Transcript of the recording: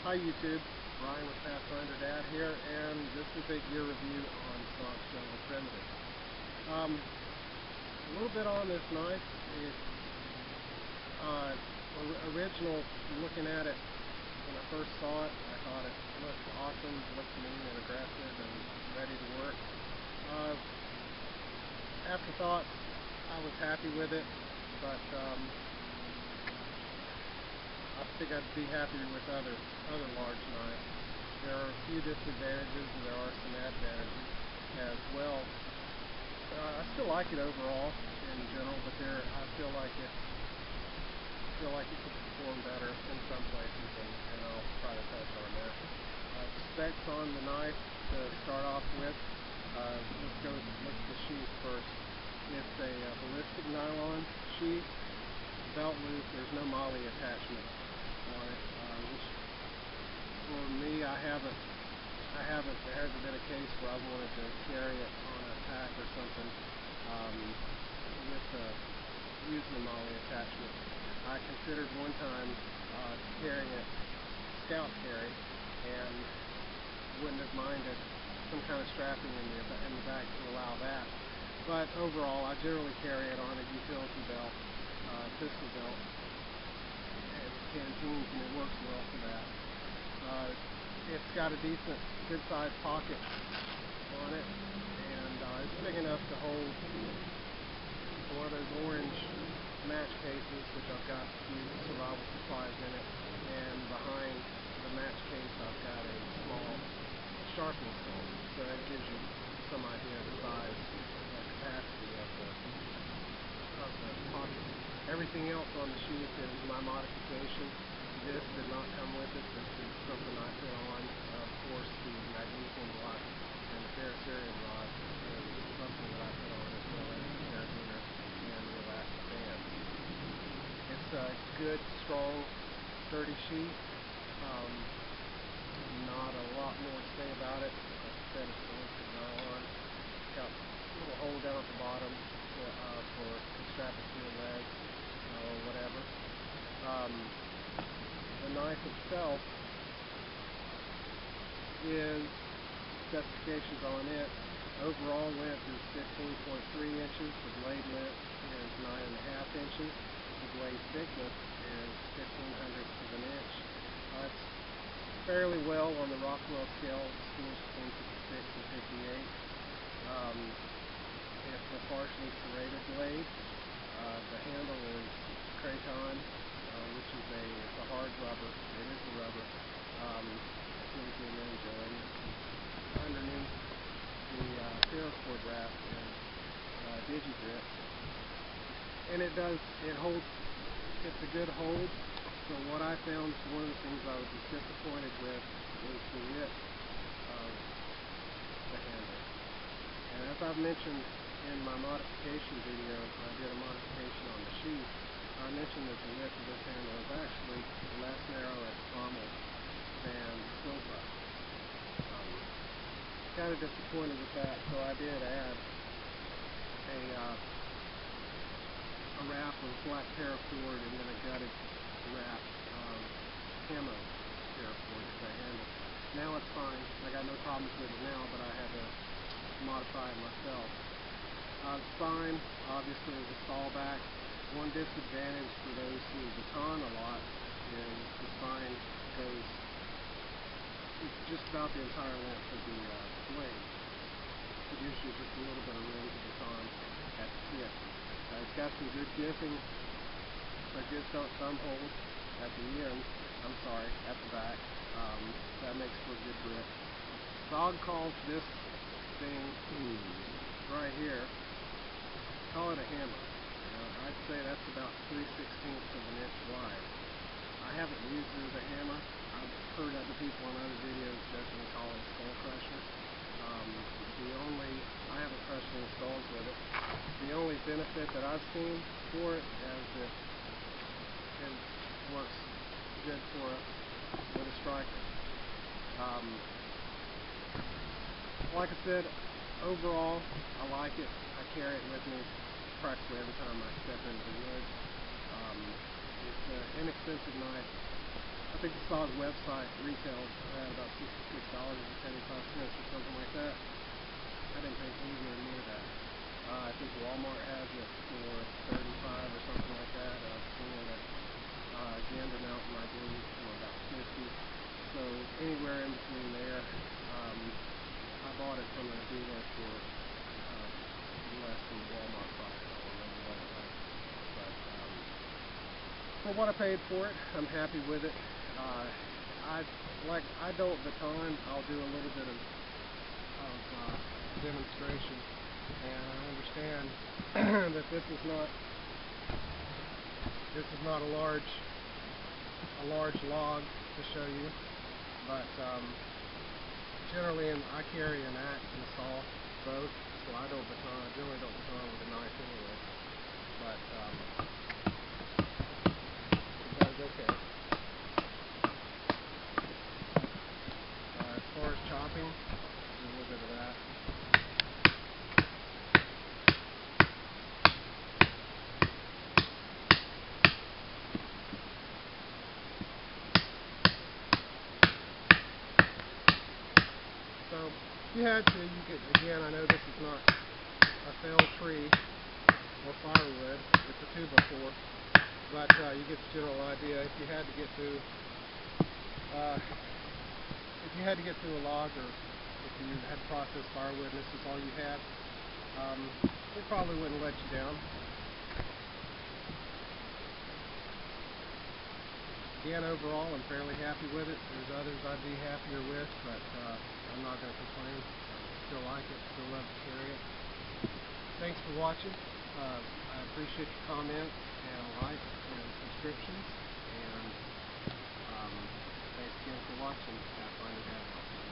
Hi YouTube, Ryan with Pathfinder Dad here, and this is a gear review on SOG Jungle Primitive. A little bit on this knife. It's original. Looking at it when I first saw it, I thought it looked awesome, looked mean and aggressive and ready to work. After thought, I was happy with it, but I think I'd be happier with other large knives. There are a few disadvantages and there are some advantages as well. I still like it overall in general, but I feel like it could perform better in some places, and I'll try to touch on that. Specs on the knife to start off with. Let's go with the sheath first. It's a ballistic nylon sheath, belt loop. There's no molly attachment on it, which for me, there hasn't been a case where I wanted to carry it on a pack or something with using the molly attachment. I considered one time carrying it scout carry and wouldn't have minded some kind of strapping in the back to allow that. But overall, I generally carry it on a utility belt, pistol belt, and canteens, and it works well for that. It's got a decent, good-sized pocket on it, and it's big enough to hold one of those orange match cases, which I've got a few survival supplies in it, and behind the match case I've got a small sharpening stone, so that gives you some idea of the size and capacity of the pocket. Everything else on the sheath is my modification. This did not come with it. This is something I put on. Of course, the magnesium block and the ferrocerium rod is something that I put on, as well as the carabiner and the elastic band. It's a good, strong, sturdy sheath. Not a lot more to say about it. Like I said, it's ballistic nylon. It's got a little hole down at the bottom for strapping to your leg or whatever. The knife itself is specifications on it. Overall length is 15.3 inches. The blade length is 9.5 inches. The blade thickness is 0.15 of an inch. It's fairly well on the Rockwell scale, scores between 56 and 58. It's a partially serrated blade. The handle is Kraton, which is it's a hard rubber. It is a rubber. Silicone ninja, and underneath the paracord wrap is DigiGrip, and it holds. It's a good hold. So what I found, one of the things I was disappointed with was the width of the handle. And as I've mentioned in my modification video, I did a modification on the sheath. I mentioned that the width of this handle is actually less narrow at the pommel than the silver. Kind of disappointed with that, so I did add a wrap of black paracord and then a gutted wrap of camo paracord to the handle. Now it's fine. I got no problems with it now, but I had to modify it myself. The spine obviously is a stallback. One disadvantage for those who baton a lot is the spine goes just about the entire length of the blade. It gives you just a little bit of room to baton at the tip. It's got some good gripping, a good thumb hold at the end. At the back. That makes for a good grip. SOG calls this thing right here, call it a hammer. I'd say that's about 3/16 of an inch wide. I haven't used it as a hammer. I've heard other people in other videos definitely call it a skull crusher. I haven't crushed any skulls with it. The only benefit that I've seen for it is that it works good with a striker. Like I said, overall, I like it. I carry it with me practically every time I step into the woods. It's an inexpensive knife. I think the SOG website retails at about $66.75 or something like that. I didn't pay anywhere near that. I think Walmart has it for $35 or something like that. I've seen it at Gander Mountain, I believe, for about $50. So anywhere in between there. I bought it from a dealer for less than the Walmart price. I don't remember what it was. But for what I paid for it, I'm happy with it. I don't baton. I'll do a little bit of demonstration, and I understand that this is not a large log to show you, but generally I carry an axe and a saw both, so I don't baton. I generally don't baton with a knife anyway, but it does okay. As far as chopping, do a little bit of that. So if you had to, you could, again, I know this is not a felled tree or firewood, it's a 2x4, but you get the general idea. If you had to get through a log, or if you had to process firewood and this is all you had, it probably wouldn't let you down. Again, overall, I'm fairly happy with it. There's others I'd be happier with, but I'm not going to complain. I still like it, still love to carry it. Thanks for watching. I appreciate your comments and likes and subscriptions. And thanks again for watching Pathfinder Gadgets.